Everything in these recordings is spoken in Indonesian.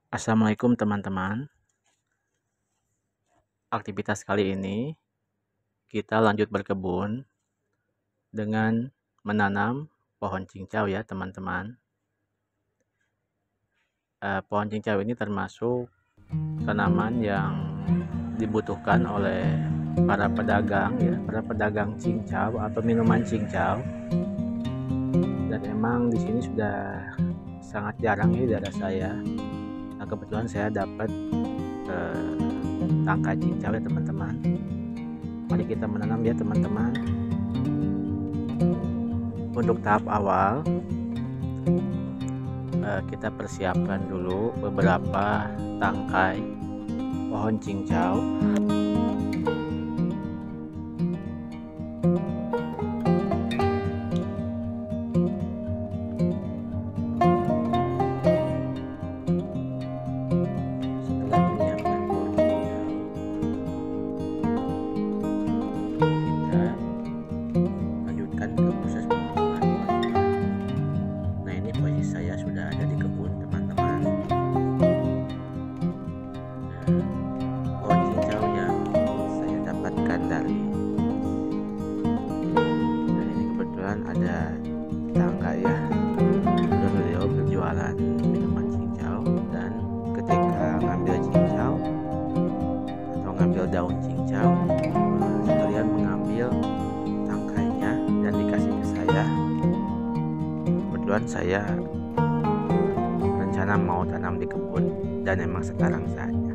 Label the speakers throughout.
Speaker 1: Assalamualaikum teman-teman. Aktivitas kali ini kita lanjut berkebun dengan menanam pohon cincau ya teman-teman. Pohon cincau ini termasuk tanaman yang dibutuhkan oleh para pedagang cincau atau minuman cincau. Dan emang di sini sudah sangat jarang ya di daerah saya. Nah, kebetulan saya dapat tangkai cincau ya teman-teman. Mari kita menanam ya teman-teman. Untuk tahap awal kita persiapkan dulu beberapa tangkai pohon cincau. Ada tetangga ya, beliau berjualan minuman cincau, dan ketika ngambil cincau atau ngambil daun cincau, sekalian mengambil tangkainya dan dikasih ke saya. Kebetulan saya rencana mau tanam di kebun dan emang sekarang saatnya.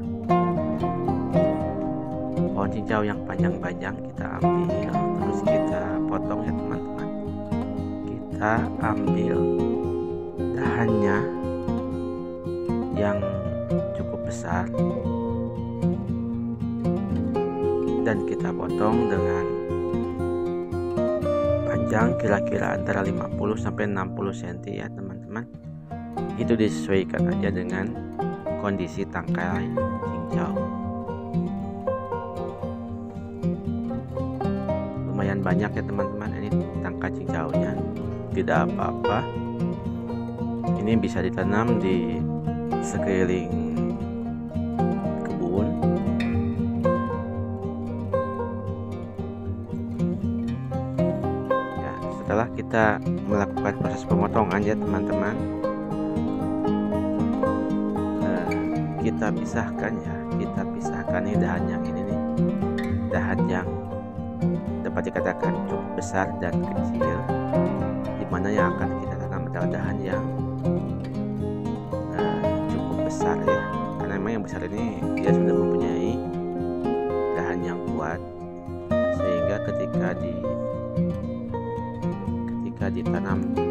Speaker 1: Pohon cincau yang panjang-panjang kita ambil, terus kita potong ya teman-teman. Kita ambil dahannya yang cukup besar dan kita potong dengan panjang kira-kira antara 50 sampai 60 cm ya teman-teman. Itu disesuaikan aja dengan kondisi tangkai cincau. Lumayan banyak ya teman-teman, ini tangkai cincaunya. Tidak apa-apa, ini bisa ditanam di sekeliling kebun. Ya, setelah kita melakukan proses pemotongan ya teman-teman, kita pisahkan nih dahan yang ini nih, dahan yang dapat dikatakan cukup besar dan kecil, mana yang akan kita tanam adalah dahan yang cukup besar ya, karena memang yang besar ini dia sudah mempunyai dahan yang kuat, sehingga ketika ditanam itu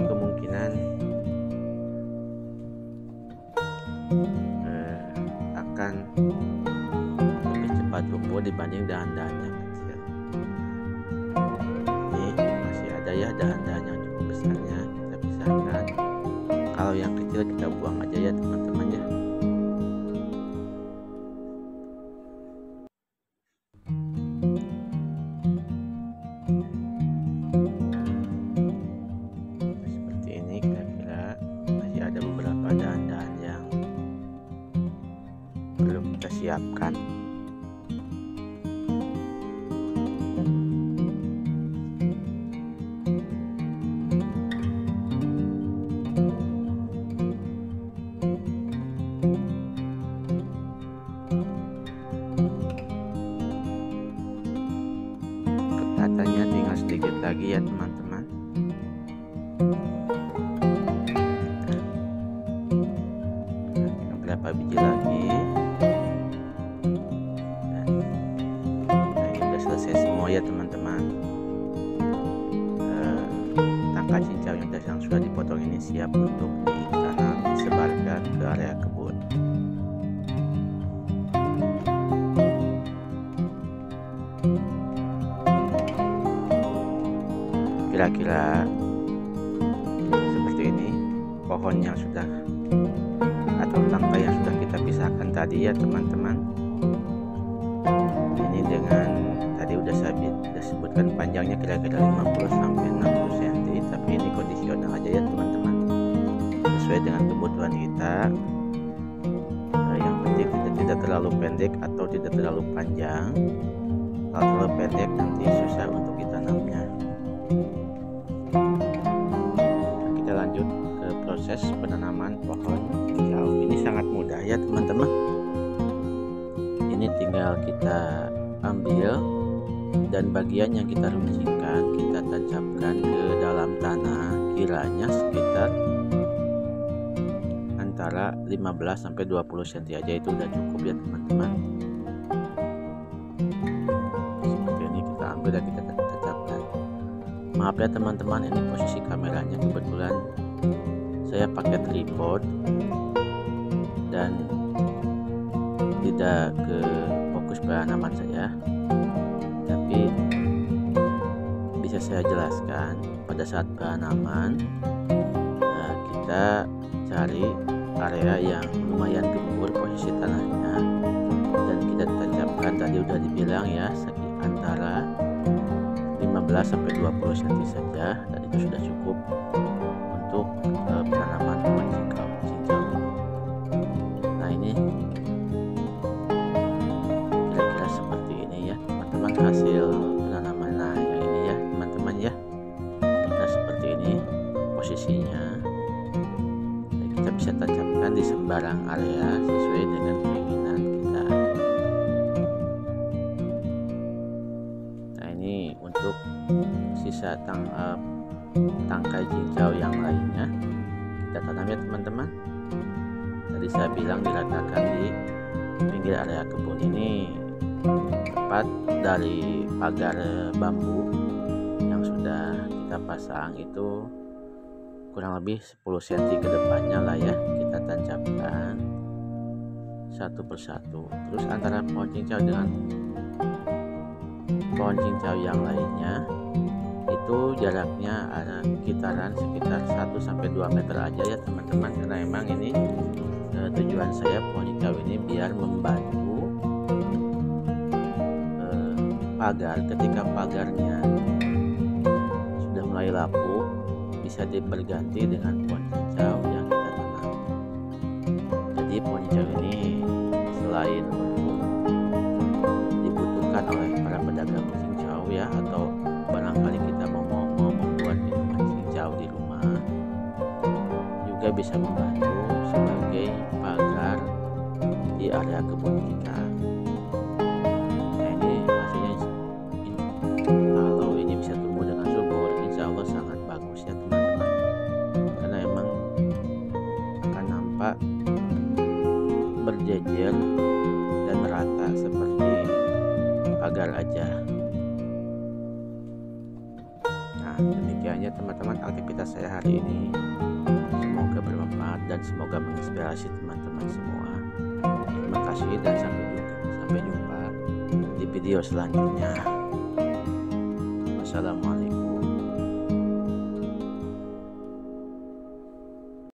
Speaker 1: kemungkinan akan lebih cepat tumbuh dibanding dahan-dahan yang kecil. Ini masih ada ya dahan-dahan yang cukup besarnya, kita pisahkan. Kalau yang kecil kita buang aja ya teman-teman ya. Seperti ini kira-kira, masih ada beberapa dahan-dahan yang belum kita siapkan. Kelihatannya tinggal sedikit lagi ya teman-teman. Berapa biji lagi, dan ini udah selesai semua ya teman-teman. Tangkai cincau yang sudah dipotong ini siap untuk ditanam, disebarkan ke area kebun. Kira-kira seperti ini pohon yang sudah atau tangkai yang sudah kita pisahkan tadi ya teman-teman. Ini dengan tadi udah saya sebutkan panjangnya kira-kira 50 sampai 60 cm, tapi tapi ini kondisional aja ya teman-teman, sesuai dengan kebutuhan kita. Yang penting tidak terlalu pendek atau tidak terlalu panjang. Kalau terlalu pendek nanti susah untuk ditanamnya. Kita lanjut ke proses penanaman pohon cincau. Ini sangat mudah ya teman-teman. Ini tinggal kita ambil dan bagian yang kita runcingkan kita tancapkan ke dalam tanah, kiranya sekitar antara 15-20 cm aja, itu udah cukup ya teman-teman. Seperti ini kita ambil dan kita tancapkan. Maaf ya teman-teman, ini posisi kameranya kebetulan saya pakai tripod dan tidak ke fokus penanaman saya, tapi bisa saya jelaskan. Pada saat penanaman kita cari area yang lumayan gembur posisi tanahnya dan kita tancapkan, tadi udah dibilang ya, antara 15-20 cm saja, dan itu sudah cukup untuk penanaman pohon cincau. Nah ini kira-kira seperti ini ya teman-teman hasil penanaman. Nah yang ini ya teman-teman ya, nah seperti ini posisinya. Nah, kita bisa tancapkan di sembarang area sesuai dengan keinginan kita. Nah ini untuk sisa tangkai cincau yang lainnya kita tanam ya teman-teman. Tadi saya bilang diratakan di pinggir area kebun ini, tepat dari pagar bambu yang sudah kita pasang itu kurang lebih 10 cm ke depannya lah ya, kita tancapkan satu persatu. Terus antara pohon cincau dengan pohon cincau yang lainnya itu jaraknya ada kitaran sekitar 1-2 meter aja ya teman-teman, karena emang ini tujuan saya pohon cincau ini biar membantu pagar. Ketika pagarnya sudah mulai lapuk, bisa diberganti dengan pohon cincau yang kita tanam. Jadi pohon cincau ini selain untuk dibutuhkan oleh para pedagang cincau ya, atau barangkali kita mau membuat minuman cincau di rumah, juga bisa membantu sebagai pagar di area kebun kita. Nah ini hasilnya, kalau ini bisa tumbuh dengan subur, insya Allah sangat bagus ya teman-teman, karena emang akan nampak berjejer dan merata seperti pagar aja. Nah demikiannya teman-teman aktivitas saya hari ini, semoga bermanfaat dan semoga menginspirasi teman-teman semua. Terima kasih dan sampai jumpa di video selanjutnya. Wassalamualaikum.